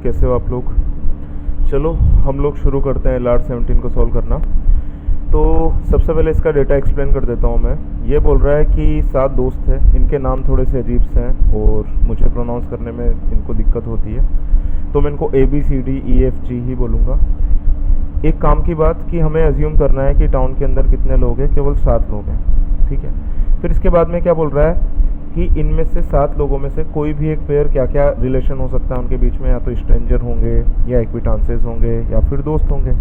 कैसे हो आप लोग। चलो हम लोग शुरू करते हैं लार्ज 17 को सॉल्व करना। तो सबसे पहले इसका डेटा एक्सप्लेन कर देता हूँ मैं। ये बोल रहा है कि 7 दोस्त हैं, इनके नाम थोड़े से अजीब से हैं और मुझे प्रोनाउंस करने में इनको दिक्कत होती है, तो मैं इनको ABCDEFG ही बोलूँगा। एक काम की बात कि हमें अज्यूम करना है कि टाउन के अंदर कितने लोग हैं, केवल 7 लोग हैं, ठीक है। फिर इसके बाद में क्या बोल रहा है कि इनमें से 7 लोगों में से कोई भी एक पेयर क्या क्या रिलेशन हो सकता है उनके बीच में, या तो स्ट्रेंजर होंगे या एक्विटांसेस होंगे या फिर दोस्त होंगे।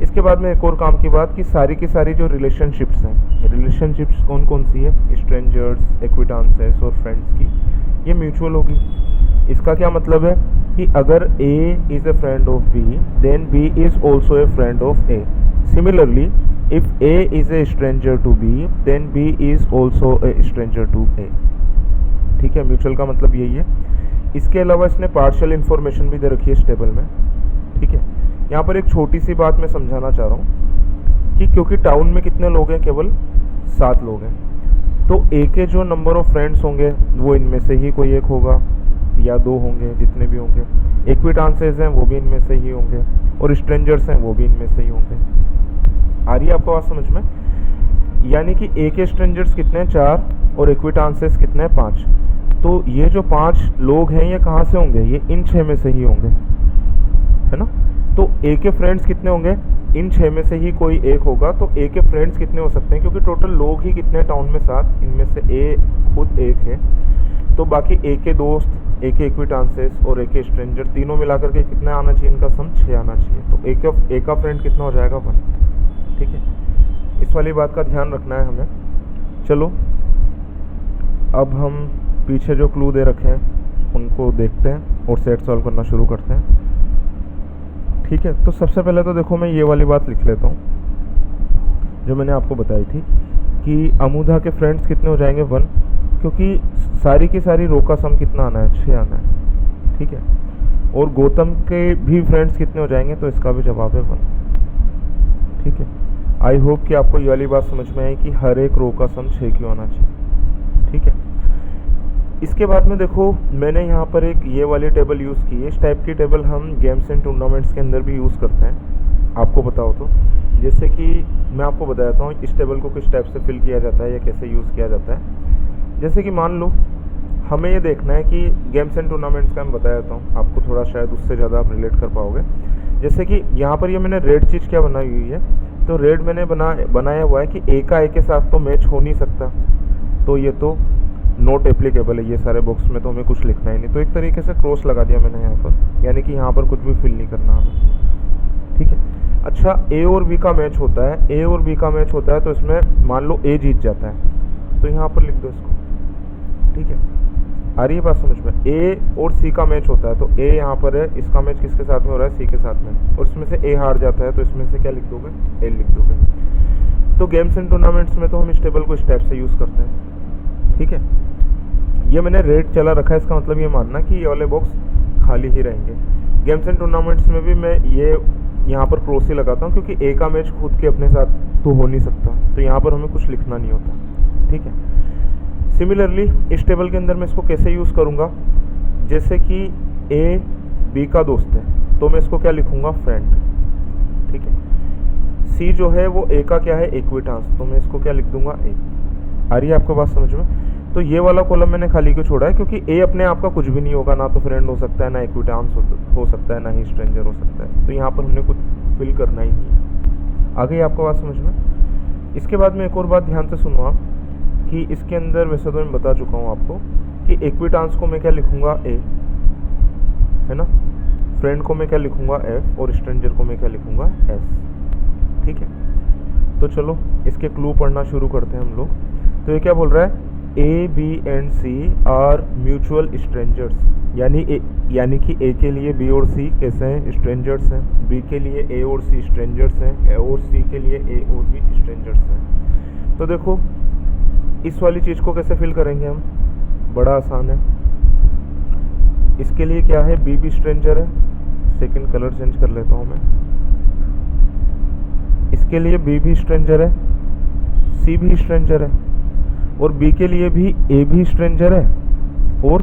इसके बाद में एक और काम की बात कि सारी की सारी जो रिलेशनशिप्स हैं, रिलेशनशिप्स कौन कौन सी है, स्ट्रेंजर्स, एक्विटांसेस और फ्रेंड्स की, ये म्यूचुअल होगी। इसका क्या मतलब है कि अगर A is a friend of B then B is also a friend of A। Similarly if A is a stranger to B then B is also a stranger to A। ठीक है, mutual का मतलब यही है। इसके अलावा इसने partial information भी दे रखी है इस टेबल में, ठीक है। यहाँ पर एक छोटी सी बात मैं समझाना चाह रहा हूँ कि क्योंकि टाउन में कितने लोग हैं, केवल 7 लोग हैं, तो A के जो नंबर ऑफ फ्रेंड्स होंगे वो इनमें से ही कोई एक होगा या 2 होंगे, जितने भी होंगे। एक्विटांसेस हैं वो भी इनमें से ही होंगे और स्ट्रेंजर्स हैं वो भी इनमें से ही होंगे। आ रही है आपको बात समझ में? यानी कि A के स्ट्रेंजर्स कितने हैं, 4, और एक्विटांसेस कितने हैं, 5। तो ये जो 5 लोग हैं ये कहाँ से होंगे, ये इन 6 में से ही होंगे, है ना। तो A के फ्रेंड्स कितने होंगे, इन 6 में से ही कोई एक होगा। तो A के फ्रेंड्स कितने हो सकते हैं, क्योंकि टोटल लोग ही कितने हैं टाउन में, 7, इनमें से A खुद एक है। तो बाकी A के दोस्त, A के एक्विटांसेस और A के स्ट्रेंजर तीनों मिलाकर के कितना आना चाहिए, इनका सम 6 आना चाहिए। तो A का फ्रेंड कितना हो जाएगा, 1, ठीक है। इस वाली बात का ध्यान रखना है हमें। चलो अब हम पीछे जो क्लू दे रखे हैं उनको देखते हैं और सेट सॉल्व करना शुरू करते हैं, ठीक है। तो सबसे पहले तो देखो मैं ये वाली बात लिख लेता हूँ जो मैंने आपको बताई थी कि अमुदा के फ्रेंड्स कितने हो जाएंगे, 1, क्योंकि सारी की सारी रो का सम कितना आना है, 6 आना है, ठीक है। और गौतम के भी फ्रेंड्स कितने हो जाएंगे, तो इसका भी जवाब है 1, ठीक है। आई होप कि आपको ये वाली बात समझ में आई कि हर एक रो का सम 6 क्यों आना चाहिए, ठीक है। इसके बाद में देखो मैंने यहाँ पर एक ये वाली टेबल यूज़ की है। इस टाइप की टेबल हम गेम्स एंड टूर्नामेंट्स के अंदर भी यूज़ करते हैं, आपको बताओ तो। जैसे कि मैं आपको बताता हूँ इस टेबल को किस टाइप से फिल किया जाता है या कैसे यूज़ किया जाता है। जैसे कि मान लो हमें ये देखना है कि गेम्स एंड टूर्नामेंट्स का मैं बताया जाता हूँ आपको, थोड़ा शायद उससे ज़्यादा आप रिलेट कर पाओगे। जैसे कि यहाँ पर ये मैंने रेड चीज़ क्या बनाई हुई है, तो रेड मैंने बनाया हुआ है कि A का A के साथ तो मैच हो नहीं सकता, तो ये तो नॉट एप्लीकेबल है, ये सारे बॉक्स में तो हमें कुछ लिखना ही नहीं। तो एक तरीके से क्रॉस लगा दिया मैंने यहाँ पर, यानी कि यहाँ पर कुछ भी फिल नहीं करना हमें, ठीक है। अच्छा A और B का मैच होता है, A और B का मैच होता है, तो इसमें मान लो A जीत जाता है, तो यहाँ पर लिख दो इसको, ठीक है। आ रही है बात समझ में? A और C का मैच होता है, तो A यहाँ पर है, इसका मैच किसके साथ में हो रहा है, C के साथ में, और इसमें से A हार जाता है, तो इसमें से क्या लिख दोगे, L लिख दोगे। तो गेम्स एंड टूर्नामेंट्स में तो हम इस टेबल को इस टाइप से यूज़ करते हैं, ठीक है। ये मैंने रेड चला रखा है, इसका मतलब ये मानना कि ये वाले बॉक्स खाली ही रहेंगे। गेम्स एंड टूर्नामेंट्स में भी मैं ये यहाँ पर क्रॉस ही लगाता हूँ, क्योंकि A का मैच खुद के अपने साथ तो हो नहीं सकता, तो यहाँ पर हमें कुछ लिखना नहीं होता, ठीक है। सिमिलरली इस टेबल के अंदर मैं इसको कैसे यूज़ करूँगा, जैसे कि A B का दोस्त है, तो मैं इसको क्या लिखूँगा, फ्रेंड, ठीक है। C जो है वो A का क्या है, एक्विटांस, तो मैं इसको क्या लिख दूंगा, A। आ रही है आपको बात समझ में? तो ये वाला कॉलम मैंने खाली क्यों छोड़ा है, क्योंकि A अपने आप का कुछ भी नहीं होगा, ना तो फ्रेंड हो सकता है, ना एक्विटांस हो सकता है, ना ही स्ट्रेंजर हो सकता है, तो यहाँ पर हमने कुछ फिल करना ही नहीं है। आ गई आपको बात समझ में? इसके बाद में एक और बात ध्यान से सुनो आप कि इसके अंदर वैसे तो मैं बता चुका हूँ आपको कि एक्विटांस को मैं क्या लिखूँगा, A, है ना। फ्रेंड को मैं क्या लिखूँगा, F, और स्ट्रेंजर को मैं क्या लिखूँगा, S, ठीक है। तो चलो इसके क्लू पढ़ना शुरू करते हैं हम लोग। तो ये क्या बोल रहा है, A, B and C are mutual strangers, यानी कि A के लिए B और C कैसे हैं, स्ट्रेंजर्स हैं। B के लिए A और C स्ट्रेंजर्स हैं, और C के लिए A और B स्ट्रेंजर्स हैं। तो देखो इस वाली चीज़ को कैसे फिल करेंगे हम, बड़ा आसान है। इसके लिए क्या है, B भी स्ट्रेंजर है, सेकंड कलर चेंज कर लेता हूँ मैं। इसके लिए B भी स्ट्रेंजर है, C भी स्ट्रेंजर है, और B के लिए भी A भी स्ट्रेंजर है और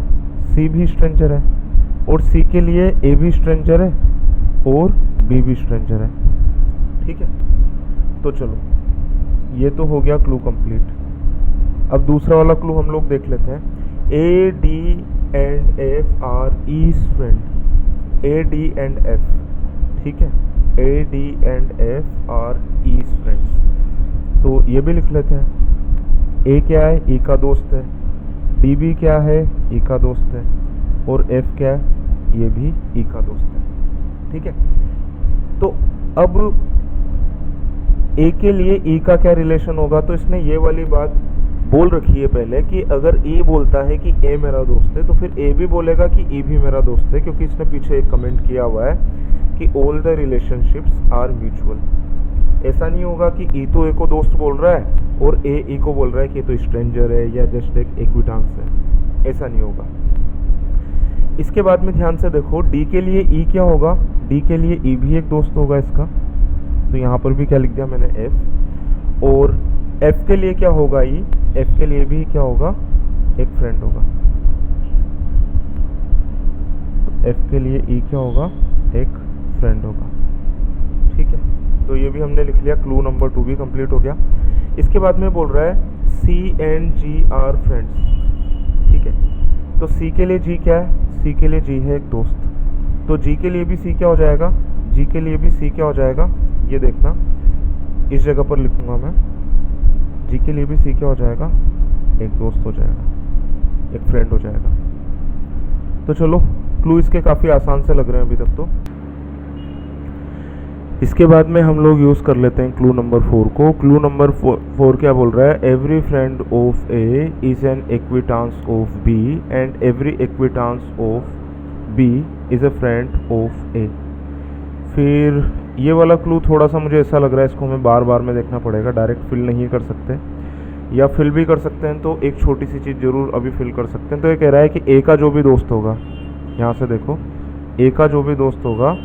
C भी स्ट्रेंजर है। और सी के लिए ए भी स्ट्रेंजर है और बी भी स्ट्रेंजर है। ठीक है, तो चलो ये तो हो गया क्लू कंप्लीट। अब दूसरा वाला क्लू हम लोग देख लेते हैं। A D and F are each friend. A D and F, ठीक है, A D and F are each friends. तो ये भी लिख लेते हैं। ए क्या है, ई का दोस्त है। डी भी क्या है, ई का दोस्त है। और एफ क्या है, ये भी ई का दोस्त है। ठीक है, तो अब ए के लिए ई का क्या रिलेशन होगा, तो इसने ये वाली बात बोल रखी है पहले कि अगर ए बोलता है कि ए मेरा दोस्त है तो फिर ए भी बोलेगा कि ई भी मेरा दोस्त है, क्योंकि इसने पीछे एक कमेंट किया हुआ है कि all the relationships are mutual. ऐसा नहीं होगा कि ई तो ए को दोस्त बोल रहा है और ए ई को बोल रहा है कि ये तो स्ट्रेंजर है या जस्ट एक एक्विटांस है, ऐसा नहीं होगा। इसके बाद में ध्यान से देखो, डी के लिए ई क्या होगा, डी के लिए ई भी एक दोस्त होगा इसका, तो यहाँ पर भी क्या लिख दिया मैंने, एफ। और एफ के लिए क्या होगा, ई, एफ के लिए भी क्या होगा, एक फ्रेंड होगा। तो एफ के लिए ई क्या होगा, एक फ्रेंड होगा। ठीक है, तो ये भी हमने लिख लिया, क्लू नंबर 2 भी कंप्लीट हो गया। इसके बाद में बोल रहा है सी एंड जी आर फ्रेंड्स। ठीक है, तो सी के लिए जी क्या है, सी के लिए जी है एक दोस्त, तो जी के लिए भी सी क्या हो जाएगा, जी के लिए भी सी क्या हो जाएगा, ये देखना इस जगह पर लिखूंगा मैं, जी के लिए भी सी क्या हो जाएगा, एक दोस्त हो जाएगा, एक फ्रेंड हो जाएगा। तो चलो क्लू इसके काफ़ी आसान से लग रहे हैं अभी तक। तो इसके बाद में हम लोग यूज़ कर लेते हैं क्लू नंबर 4 को। क्लू नंबर 4 क्या बोल रहा है, every friend of A is an acquaintance of B and every acquaintance of B is a friend of A. फिर ये वाला क्लू थोड़ा सा मुझे ऐसा लग रहा है, इसको हमें बार बार में देखना पड़ेगा, डायरेक्ट फिल नहीं कर सकते, या फिल भी कर सकते हैं तो एक छोटी सी चीज़ ज़रूर अभी फिल कर सकते हैं। तो ये कह रहा है कि ए का जो भी दोस्त होगा, यहाँ से देखो, ए का जो भी दोस्त होगा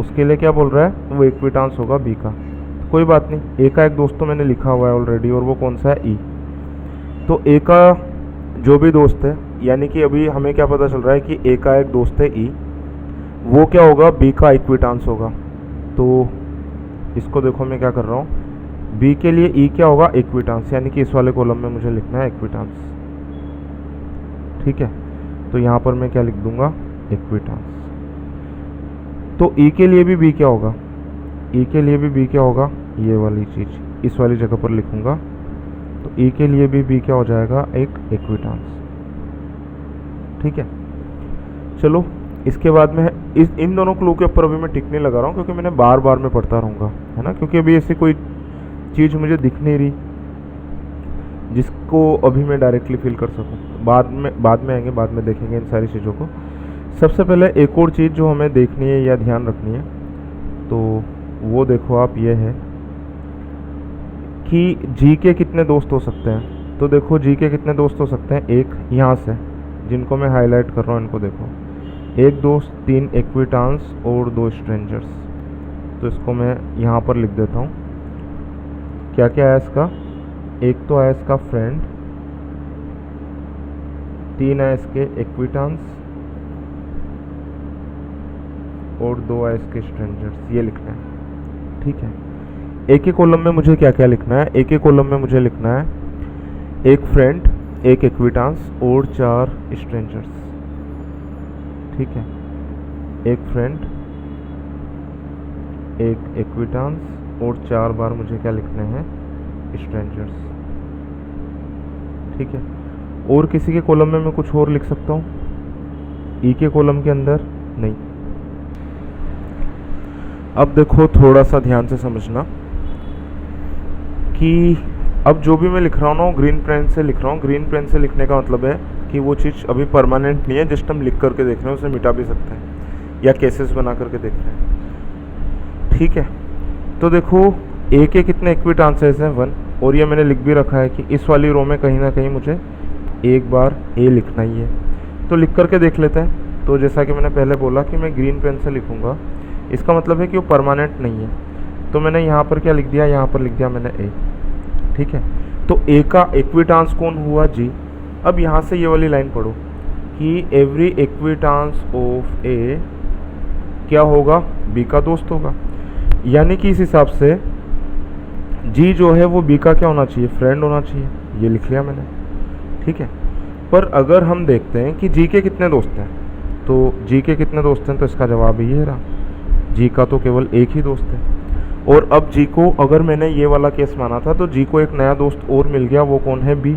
उसके लिए क्या बोल रहा है, वो इक्विटांस होगा बी का। तो कोई बात नहीं, ए का एक दोस्त तो मैंने लिखा हुआ है ऑलरेडी, और वो कौन सा है, ई। तो ए का जो भी दोस्त है, यानी कि अभी हमें क्या पता चल रहा है कि ए का एक दोस्त है ई, वो क्या होगा, बी का इक्विटांस होगा। तो इसको देखो मैं क्या कर रहा हूँ, बी के लिए ई क्या होगा, इक्विटांस, यानी कि इस वाले कॉलम में मुझे लिखना है इक्विटांस। ठीक है, तो यहाँ पर मैं क्या लिख दूंगा, इक्विटांस। तो ई के लिए भी बी क्या होगा, ई के लिए भी बी क्या होगा, ये वाली चीज़ इस वाली जगह पर लिखूंगा। तो ई के लिए भी बी क्या हो जाएगा, एक इक्विटांस। ठीक है, चलो इसके बाद में इन दोनों क्लू के ऊपर अभी मैं टिक नहीं लगा रहा हूँ, क्योंकि मैंने बार बार में पढ़ता रहूँगा, है ना, क्योंकि अभी ऐसी कोई चीज़ मुझे दिख नहीं रही जिसको अभी मैं डायरेक्टली फील कर सकूँ। बाद में आएंगे, बाद में देखेंगे इन सारी चीज़ों को। सबसे पहले एक और चीज़ जो हमें देखनी है या ध्यान रखनी है, तो वो देखो आप, ये है कि जी के कितने दोस्त हो सकते हैं। तो देखो जी के कितने दोस्त हो सकते हैं, एक यहाँ से जिनको मैं हाईलाइट कर रहा हूँ इनको देखो, एक दोस्त, 3 एक्विटांस और 2 स्ट्रेंजर्स। तो इसको मैं यहाँ पर लिख देता हूँ, क्या क्या है इसका, एक तो है इसका फ्रेंड, 3 है इसके एक्विटांस और 2 है इसके स्ट्रेंजर्स, ये लिखना है। ठीक है, एक एक कॉलम में मुझे क्या क्या लिखना है, एक एक कॉलम में मुझे लिखना है एक फ्रेंड, एक एक्विटांस और 4 स्ट्रेंजर्स। ठीक है, एक फ्रेंड, एक एक्विटांस और 4 बार मुझे क्या लिखने हैं, स्ट्रेंजर्स। ठीक है, और किसी के कॉलम में मैं कुछ और लिख सकता हूँ, ई के कॉलम के अंदर नहीं। अब देखो थोड़ा सा ध्यान से समझना कि अब जो भी मैं लिख रहा हूँ ना, ग्रीन पेन से लिख रहा हूँ। ग्रीन पेन से लिखने का मतलब है कि वो चीज़ अभी परमानेंट नहीं है, जस्ट हम लिख करके देख रहे हैं, उसे मिटा भी सकते हैं या केसेस बना करके देख रहे हैं। ठीक है, तो देखो ए के कितने इक्विटांसेस हैं, 1, और ये मैंने लिख भी रखा है कि इस वाली रो में कहीं ना कहीं मुझे एक बार ए लिखना ही है। तो लिख करके देख लेते हैं। तो जैसा कि मैंने पहले बोला कि मैं ग्रीन पेन से लिखूँगा, इसका मतलब है कि वो परमानेंट नहीं है। तो मैंने यहाँ पर क्या लिख दिया, यहाँ पर लिख दिया मैंने ए। ठीक है, तो ए का इक्विटांस कौन हुआ, जी। अब यहाँ से ये वाली लाइन पढ़ो कि एवरी एक्विटांस ऑफ ए क्या होगा, बी का दोस्त होगा। यानी कि इस हिसाब से जी जो है वो बी का क्या होना चाहिए, फ्रेंड होना चाहिए। ये लिख लिया मैंने, ठीक है। पर अगर हम देखते हैं कि जी के कितने दोस्त हैं, तो जी के कितने दोस्त हैं, तो इसका जवाब ये रहा, जी का तो केवल एक ही दोस्त है। और अब जी को, अगर मैंने ये वाला केस माना था, तो जी को एक नया दोस्त और मिल गया, वो कौन है, बी।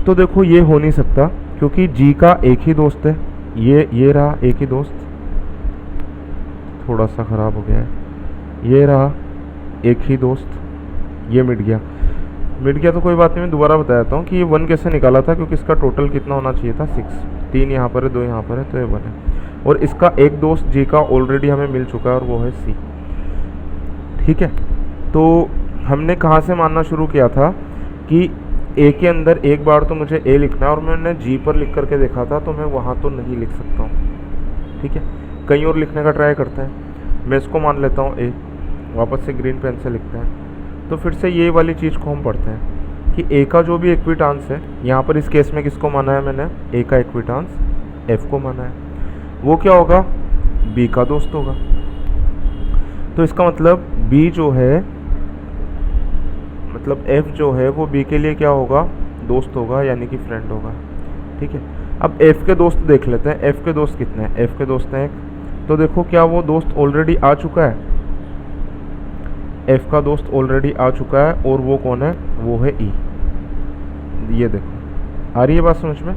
तो देखो ये हो नहीं सकता, क्योंकि जी का एक ही दोस्त है, ये रहा एक ही दोस्त, थोड़ा सा ख़राब हो गया है, ये रहा एक ही दोस्त, ये मिट गया तो कोई बात नहीं, मैं दोबारा बता देता हूँ कि ये 1 कैसे निकाला था, क्योंकि इसका टोटल कितना होना चाहिए था, 6। 3 यहाँ पर है, 2 यहाँ पर है, तो ये 1 है। और इसका एक दोस्त जी का ऑलरेडी हमें मिल चुका है, और वो है सी, ठीक है। तो हमने कहाँ से मानना शुरू किया था कि ए के अंदर एक बार तो मुझे ए लिखना है, और मैंने जी पर लिख करके देखा था, तो मैं वहाँ तो नहीं लिख सकता हूँ, ठीक है। कहीं और लिखने का ट्राई करते हैं। मैं इसको मान लेता हूँ ए, वापस से ग्रीन पेन से लिखते हैं। तो फिर से ये वाली चीज़ को हम पढ़ते हैं कि ए का जो भी इक्विटांस है, यहाँ पर इस केस में किसको माना है मैंने, ए का इक्विटांस एफ को माना है, वो क्या होगा, बी का दोस्त होगा। तो इसका मतलब बी जो है, मतलब एफ जो है वो बी के लिए क्या होगा, दोस्त होगा, यानी कि फ्रेंड होगा, ठीक है। अब एफ के दोस्त देख लेते हैं, एफ के दोस्त कितने हैं, एफ के दोस्त हैं एक। तो देखो क्या वो दोस्त ऑलरेडी आ चुका है, एफ का दोस्त ऑलरेडी आ चुका है, और वो कौन है, वो है ई। ये देखो, आ रही है बात समझ में।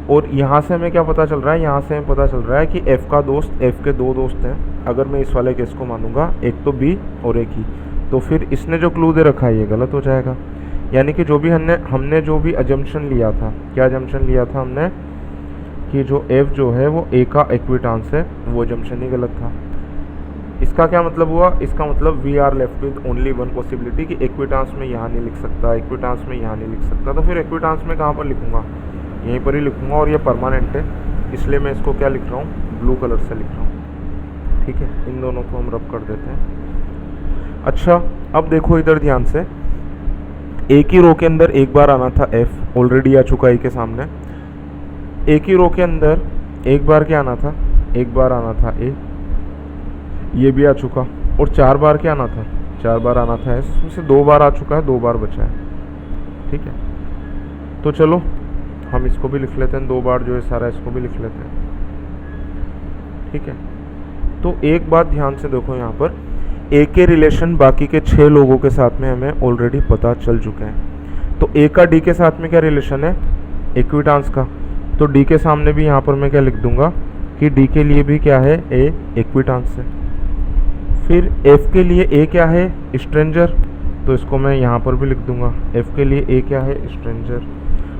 और यहाँ से हमें क्या पता चल रहा है, यहाँ से हमें पता चल रहा है कि एफ का दोस्त, एफ के 2 दोस्त हैं, अगर मैं इस वाले केस को मानूंगा, एक तो बी और एक ई। तो फिर इसने जो क्लू दे रखा है ये गलत हो जाएगा। यानी कि जो भी हमने जो भी अजम्पशन लिया था, क्या अजम्पशन लिया था हमने, कि जो एफ जो है वो ए का इक्विटांस है, वो अजम्पशन ही गलत था। इसका क्या मतलब हुआ, इसका मतलब we are left with only 1 possibility कि इक्विटांस में यहाँ नहीं लिख सकता, इक्विटांस में यहाँ नहीं लिख सकता। तो फिर इक्विटांस में कहाँ पर लिखूँगा, यहीं पर ही लिखूँगा, और ये परमानेंट है, इसलिए मैं इसको क्या लिख रहा हूँ, ब्लू कलर से लिख रहा हूँ, ठीक है। इन दोनों को हम रब कर देते हैं। अच्छा, अब देखो इधर ध्यान से, एक ही रो के अंदर एक बार आना था एफ, ऑलरेडी आ चुका है के सामने। एक ही रो के अंदर एक बार क्या आना था, एक बार आना था ए, ये भी आ चुका। और 4 बार क्या आना था, 4 बार आना था एस, उसमें से 2 बार आ चुका है, 2 बार बचा है, ठीक है। तो चलो हम इसको भी लिख लेते हैं, 2 बार जो है सारा इसको भी लिख लेते हैं, ठीक है। तो एक बात ध्यान से देखो, यहाँ पर ए के रिलेशन बाकी के 6 लोगों के साथ में हमें ऑलरेडी पता चल चुके हैं। तो ए का डी के साथ में क्या रिलेशन है, इक्विटांस का। तो डी के सामने भी यहाँ पर मैं क्या लिख दूंगा कि डी के लिए भी क्या है, ए इक्विटांस है। फिर एफ के लिए ए क्या है, स्ट्रेंजर, तो इसको मैं यहाँ पर भी लिख दूंगा, एफ के लिए ए क्या है, स्ट्रेंजर।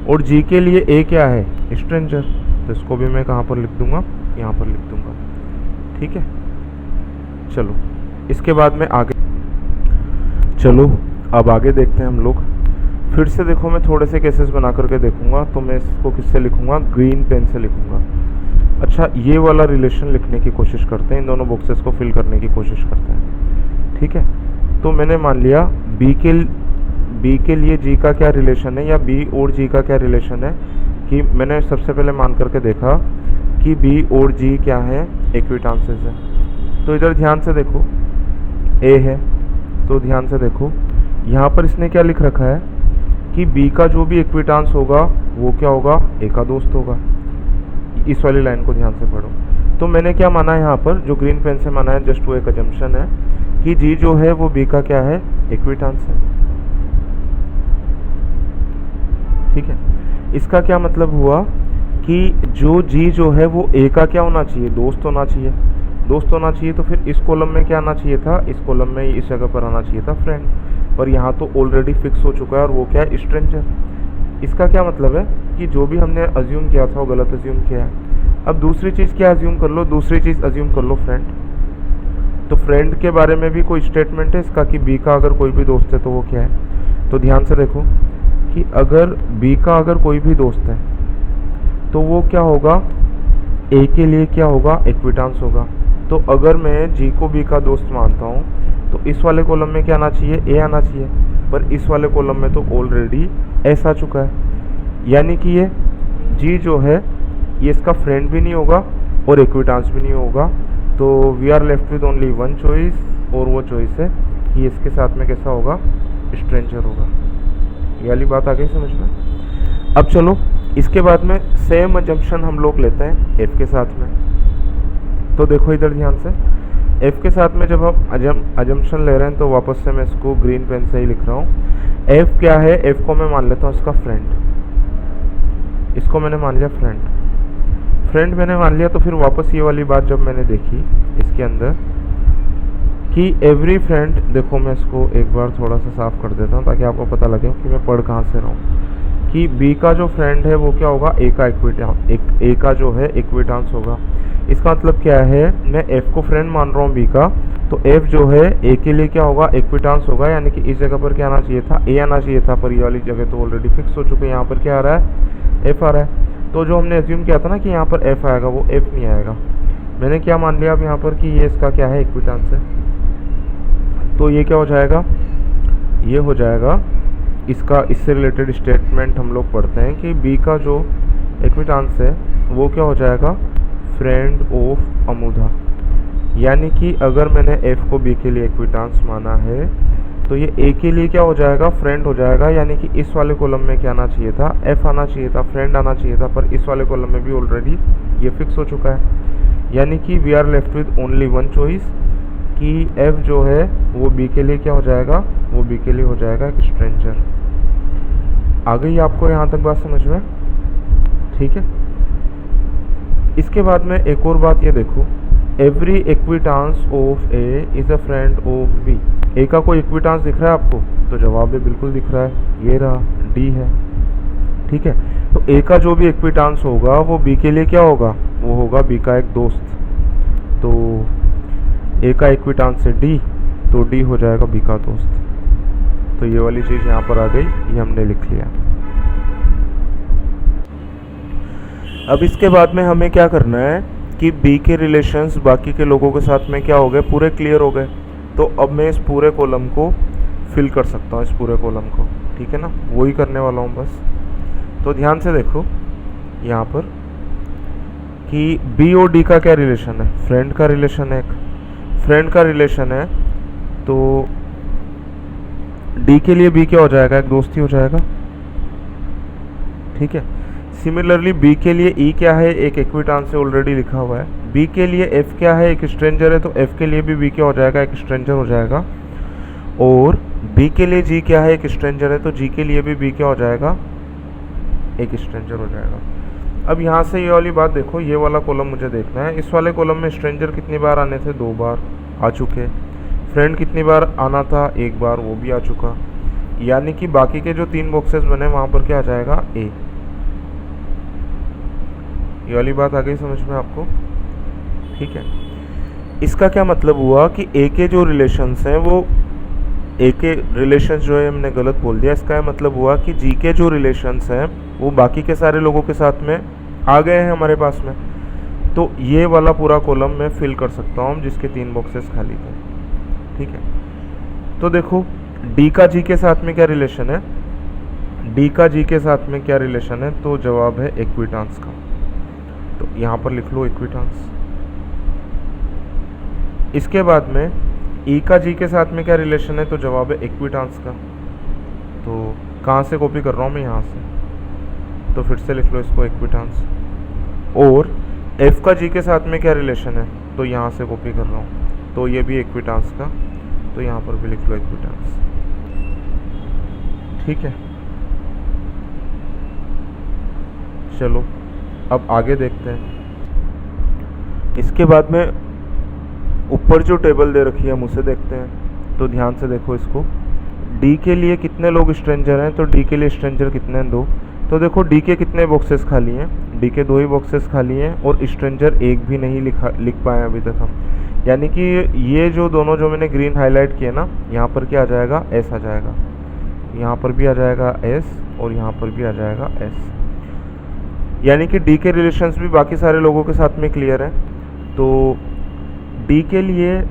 और जी के लिए ए क्या है, स्ट्रेंजर, तो इसको भी मैं कहाँ पर लिख दूंगा, यहाँ पर लिख दूंगा, ठीक है। चलो इसके बाद में आगे, चलो अब आगे देखते हैं हम लोग। फिर से देखो, मैं थोड़े से केसेस बना करके देखूंगा, तो मैं इसको किससे लिखूंगा, ग्रीन पेन से लिखूंगा। अच्छा, ये वाला रिलेशन लिखने की कोशिश करते हैं, इन दोनों बॉक्सेस को फिल करने की कोशिश करते हैं, ठीक है। तो मैंने मान लिया बी के लिए जी का क्या रिलेशन है, या बी और जी का क्या रिलेशन है, कि मैंने सबसे पहले मान करके देखा कि बी और जी क्या है, इक्विटांसेस है। तो इधर ध्यान से देखो, ए है, तो ध्यान से देखो यहाँ पर इसने क्या लिख रखा है कि बी का जो भी इक्विटांस होगा वो क्या होगा, ए का दोस्त होगा। इस वाली लाइन को ध्यान से पढ़ो। तो मैंने क्या माना है यहाँ पर, जो ग्रीन पेन से माना है, जस्ट वो एक अजम्पशन है कि जी जो है वो बी का क्या है, इक्विटांस है, ठीक है। इसका क्या मतलब हुआ कि जो जी जो है वो ए का क्या होना चाहिए, दोस्त होना चाहिए, दोस्त होना चाहिए। तो फिर इस कॉलम में क्या आना चाहिए था, इस कॉलम में इस जगह पर आना चाहिए था फ्रेंड, पर यहाँ तो ऑलरेडी फिक्स हो चुका है, और वो क्या है, स्ट्रेंजर। इसका क्या मतलब है कि जो भी हमने अज्यूम किया था वो गलत अज्यूम किया है। अब दूसरी चीज़ क्या अज्यूम कर लो, दूसरी चीज़ अज्यूम कर लो फ्रेंड। तो फ्रेंड के बारे में भी कोई स्टेटमेंट है इसका कि बी का अगर कोई भी दोस्त है तो वो क्या है। तो ध्यान से देखो कि अगर बी का अगर कोई भी दोस्त है तो वो क्या होगा, ए के लिए क्या होगा, इक्विटांस होगा। तो अगर मैं जी को बी का दोस्त मानता हूँ तो इस वाले कॉलम में क्या आना चाहिए, ए आना चाहिए, पर इस वाले कॉलम में तो ऑलरेडी एस आ चुका है। यानी कि ये जी जो है ये इसका फ्रेंड भी नहीं होगा और इक्विटांस भी नहीं होगा। तो we are left with only one choice, और वो चॉइस है कि इसके साथ में कैसा होगा, स्ट्रेंजर होगा। ये वाली बात आ गई समझ में। अब चलो इसके बाद में सेम अजम्पशन हम लोग लेते हैं एफ के साथ में। तो देखो इधर ध्यान से, एफ के साथ में जब हम अजम्पशन ले रहे हैं तो वापस से मैं इसको ग्रीन पेन से ही लिख रहा हूँ। एफ क्या है, एफ को मैं मान लेता हूँ इसका फ्रेंड, इसको मैंने मान लिया फ्रेंड मैंने मान लिया। तो फिर वापस ये वाली बात जब मैंने देखी इसके अंदर कि एवरी फ्रेंड, देखो मैं इसको एक बार थोड़ा सा साफ कर देता हूँ ताकि आपको पता लगे कि मैं पढ़ कहाँ से रहा हूँ। कि बी का जो फ्रेंड है वो क्या होगा, ए का ए का जो है इक्विटांस होगा। इसका मतलब क्या है, मैं एफ को फ्रेंड मान रहा हूँ बी का, तो एफ जो है ए के लिए क्या होगा, इक्विटांस होगा। यानी कि इस जगह पर क्या आना चाहिए था, ए आना चाहिए था, पर ये वाली जगह तो ऑलरेडी फिक्स हो चुकी है। यहाँ पर क्या आ रहा है, एफ आ रहा है। तो जो हमने एज्यूम किया था ना कि यहाँ पर एफ आएगा, वो एफ नहीं आएगा। मैंने क्या मान लिया अब यहाँ पर कि ये इसका क्या है, इक्विटांस है। तो ये क्या हो जाएगा, ये हो जाएगा इसका, इससे रिलेटेड स्टेटमेंट हम लोग पढ़ते हैं कि बी का जो इक्विटांस है वो क्या हो जाएगा, फ्रेंड ऑफ अमुधा। यानी कि अगर मैंने एफ को बी के लिए इक्विटांस माना है तो ये ए के लिए क्या हो जाएगा, फ्रेंड हो जाएगा। यानी कि इस वाले कॉलम में क्या आना चाहिए था, एफ आना चाहिए था, फ्रेंड आना चाहिए था, पर इस वाले कॉलम में भी ऑलरेडी ये फिक्स हो चुका है। यानी कि we are left with only one choice कि एफ जो है वो बी के लिए क्या हो जाएगा, वो बी के लिए हो जाएगा एक स्ट्रेंजर। आ गई आपको यहाँ तक बात समझ में, ठीक है। इसके बाद में एक और बात ये देखो, every acquaintance of A is a friend of B. A का कोई इक्विटांस दिख रहा है आपको, तो जवाब भी बिल्कुल दिख रहा है, ये रहा, डी है, ठीक है। तो ए का जो भी इक्विटांस होगा वो बी के लिए क्या होगा, वो होगा बी का एक दोस्त। तो ए का इक्विटांस है डी, तो डी हो जाएगा बी का दोस्त। तो ये वाली चीज़ यहाँ पर आ गई, ये हमने लिख लिया। अब इसके बाद में हमें क्या करना है कि बी के रिलेशंस बाकी के लोगों के साथ में क्या हो गए, पूरे क्लियर हो गए। तो अब मैं इस पूरे कॉलम को फिल कर सकता हूँ, इस पूरे कॉलम को, ठीक है ना, वही करने वाला हूँ बस। तो ध्यान से देखो यहाँ पर कि बी और डी का क्या रिलेशन है, फ्रेंड का रिलेशन है, एक फ्रेंड का रिलेशन है। तो डी के लिए बी क्या हो जाएगा, एक दोस्ती हो जाएगा, ठीक है। सिमिलरली बी के लिए ई क्या है, एक इक्विटांस से ऑलरेडी लिखा हुआ है। बी के लिए एफ क्या है, एक स्ट्रेंजर है, तो एफ के लिए भी बी क्या हो जाएगा, एक स्ट्रेंजर हो जाएगा। और बी के लिए जी क्या है, एक स्ट्रेंजर है, तो जी के लिए भी बी क्या हो जाएगा, एक स्ट्रेंजर हो जाएगा। अब यहाँ से ये वाली बात देखो, ये वाला कॉलम मुझे देखना है। इस वाले कॉलम में स्ट्रेंजर कितनी बार आने थे, 2 बार आ चुके। फ्रेंड कितनी बार आना था, 1 बार, वो भी आ चुका। यानी कि बाकी के जो 3 बॉक्सेस बने वहाँ पर क्या आ जाएगा, ए। ये वाली बात आ गई समझ में आपको, ठीक है। इसका क्या मतलब हुआ कि ए के जो रिलेशंस हैं वो, ए के रिलेशंस जो है हमने गलत बोल दिया। इसका मतलब हुआ कि जी के जो रिलेशंस हैं वो बाकी के सारे लोगों के साथ में आ गए हैं हमारे पास में। तो ये वाला पूरा कॉलम मैं फिल कर सकता हूँ जिसके 3 बॉक्सेस खाली थे, ठीक है। तो देखो डी का जी के साथ में क्या रिलेशन है, डी का जी के साथ में क्या रिलेशन है, तो जवाब है इक्विटांस का। तो यहाँ पर लिख लो इक्विटांस। इसके बाद में ई का जी के साथ में क्या रिलेशन है, तो जवाब है इक्विटांस का। तो कहाँ से कॉपी कर रहा हूँ मैं, यहाँ से, तो फिर से लिख लो इसको इक्विटांस। और एफ का जी के साथ में क्या रिलेशन है, तो यहाँ से कॉपी कर रहा हूँ, तो ये भी इक्विटांस का, तो यहाँ पर भी लिख लो इक्विटांस, ठीक है। चलो अब आगे देखते हैं। इसके बाद में ऊपर जो टेबल दे रखी है हम उसे देखते हैं। तो ध्यान से देखो इसको, डी के लिए कितने लोग स्ट्रेंजर हैं, तो डी के लिए स्ट्रेंजर कितने हैं, 2। तो देखो डी के कितने बॉक्सेस खाली हैं, डी के 2 ही बॉक्सेस खाली हैं, और स्ट्रेंजर एक भी नहीं लिख पाए अभी तक हम। यानी कि ये जो दोनों जो मैंने ग्रीन हाईलाइट किए ना, यहाँ पर क्या आ जाएगा, एस आ जाएगा, यहाँ पर भी आ जाएगा एस, और यहाँ पर भी आ जाएगा एस। यानी कि डी के रिलेशंस भी बाकी सारे लोगों के साथ में क्लियर है। तो डी के लिए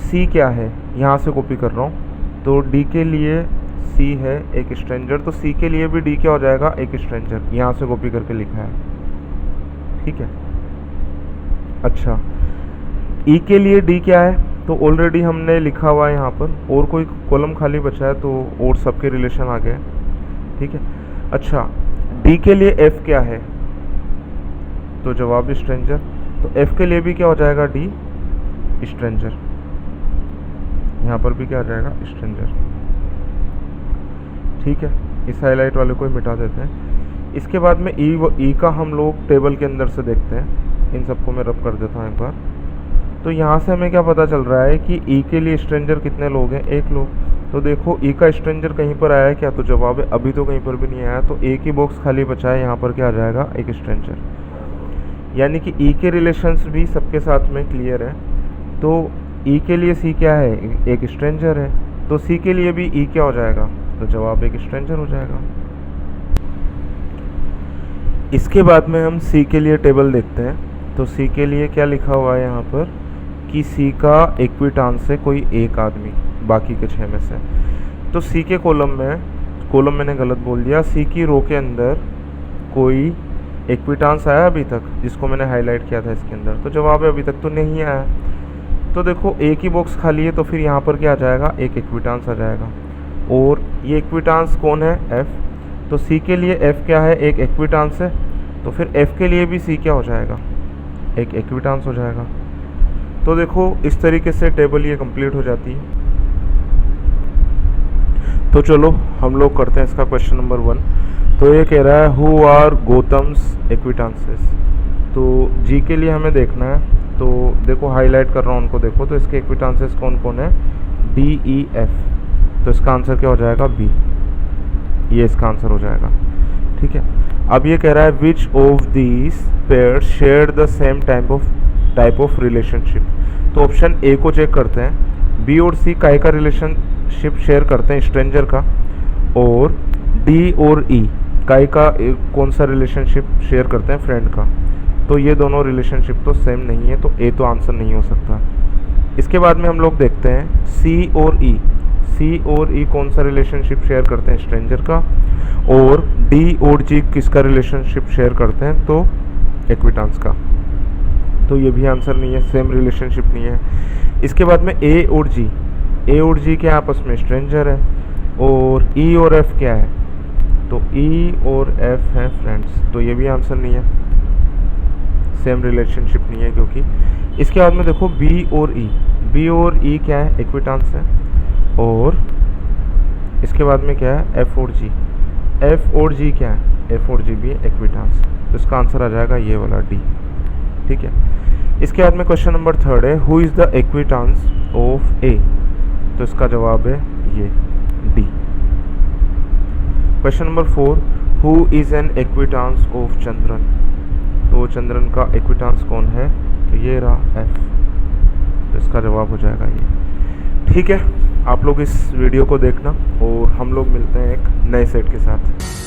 सी क्या है, यहाँ से कॉपी कर रहा हूँ, तो डी के लिए सी है एक स्ट्रेंजर, तो सी के लिए भी डी क्या हो जाएगा, एक स्ट्रेंजर, यहाँ से कॉपी करके लिखा है, ठीक है। अच्छा, ई के लिए डी क्या है, तो ऑलरेडी हमने लिखा हुआ है यहाँ पर, और कोई कॉलम खाली बचा है तो और सबके रिलेशन आ गए, ठीक है। अच्छा, डी के लिए एफ क्या है, तो जवाब स्ट्रेंजर, तो एफ के लिए भी क्या हो जाएगा, डी स्ट्रेंजर, यहाँ पर भी क्या आ जाएगा, स्ट्रेंजर, ठीक है। इस हाईलाइट वाले को ही मिटा देते हैं। इसके बाद में ई का हम लोग टेबल के अंदर से देखते हैं, इन सबको मैं रब कर देता हूँ एक बार। तो यहाँ से हमें क्या पता चल रहा है कि ई के लिए स्ट्रेंजर कितने लोग हैं, एक लोग। तो देखो ई का स्ट्रेंजर कहीं पर आया है क्या, तो जवाब है अभी तो कहीं पर भी नहीं आया, तो एक ही बॉक्स खाली बचा है, यहाँ पर क्या आ जाएगा, एक स्ट्रेंजर। यानी कि ई के रिलेशंस भी सबके साथ में क्लियर है। तो ई के लिए सी क्या है, एक स्ट्रेंजर है, तो सी के लिए भी ई क्या हो जाएगा, तो जवाब एक स्ट्रेंजर हो जाएगा। इसके बाद में हम सी के लिए टेबल देखते हैं। तो सी के लिए क्या लिखा हुआ है यहाँ पर कि सी का इक्विटांस है कोई एक आदमी बाकी के 6 में से। तो सी के कॉलम मैंने गलत बोल दिया, सी की रो के अंदर कोई इक्विटांस आया अभी तक, जिसको मैंने हाईलाइट किया था इसके अंदर, तो जवाब है अभी तक तो नहीं आया। तो देखो एक ही बॉक्स खाली है, तो फिर यहाँ पर क्या आ जाएगा, एक इक्विटांस आ जाएगा, और ये इक्विटांस कौन है, एफ। तो सी के लिए एफ क्या है, एक इक्विटांस है, तो फिर एफ के लिए भी सी क्या हो जाएगा, एक इक्विटांस हो जाएगा। तो देखो इस तरीके से टेबल ये कंप्लीट हो जाती है। तो चलो हम लोग करते हैं इसका क्वेश्चन नंबर 1। तो ये कह रहा है हु आर गौतम्स इक्विटांसेस। तो जी के लिए हमें देखना है, तो देखो हाईलाइट कर रहा हूँ उनको, देखो तो इसके इक्विटांसेस कौन कौन है, डी ई एफ। तो इसका आंसर क्या हो जाएगा, बी, ये इसका आंसर हो जाएगा, ठीक है। अब ये कह रहा है which of these pairs share the same type of relationship. तो ऑप्शन ए को चेक करते हैं, बी और सी काय का रिलेशनशिप शेयर करते हैं, स्ट्रेंजर का, और डी और ई काय का कौन सा रिलेशनशिप शेयर करते हैं, फ्रेंड का। तो ये दोनों रिलेशनशिप तो सेम नहीं है, तो ए तो आंसर नहीं हो सकता। इसके बाद में हम लोग देखते हैं सी और ई। सी और ई कौन सा रिलेशनशिप शेयर करते हैं, स्ट्रेंजर का, और डी और जी किसका रिलेशनशिप शेयर करते हैं, तो इक्विटांस का। तो ये भी आंसर नहीं है, सेम रिलेशनशिप नहीं है। इसके बाद में ए और जी के आपस में स्ट्रेंजर है, और ई और एफ क्या है, तो ई और एफ हैं फ्रेंड्स, तो ये भी आंसर नहीं है, सेम रिलेशनशिप नहीं है क्योंकि। इसके बाद में देखो बी और ई क्या है, इक्विटांस है, और इसके बाद में क्या है, एफ और जी क्या है, एफ और जी भी है, इक्विटांस। तो इसका आंसर आ जाएगा ये वाला डी, ठीक है। इसके बाद में क्वेश्चन नंबर 3 है who is the acquaintance of A. तो इसका जवाब है ये D. Question number 4 who is an acquaintance of Chandran. तो चंद्रन का इक्विटांस कौन है, तो ये रहा एफ। तो इसका जवाब हो जाएगा ये, ठीक है। आप लोग इस वीडियो को देखना, और हम लोग मिलते हैं एक नए सेट के साथ।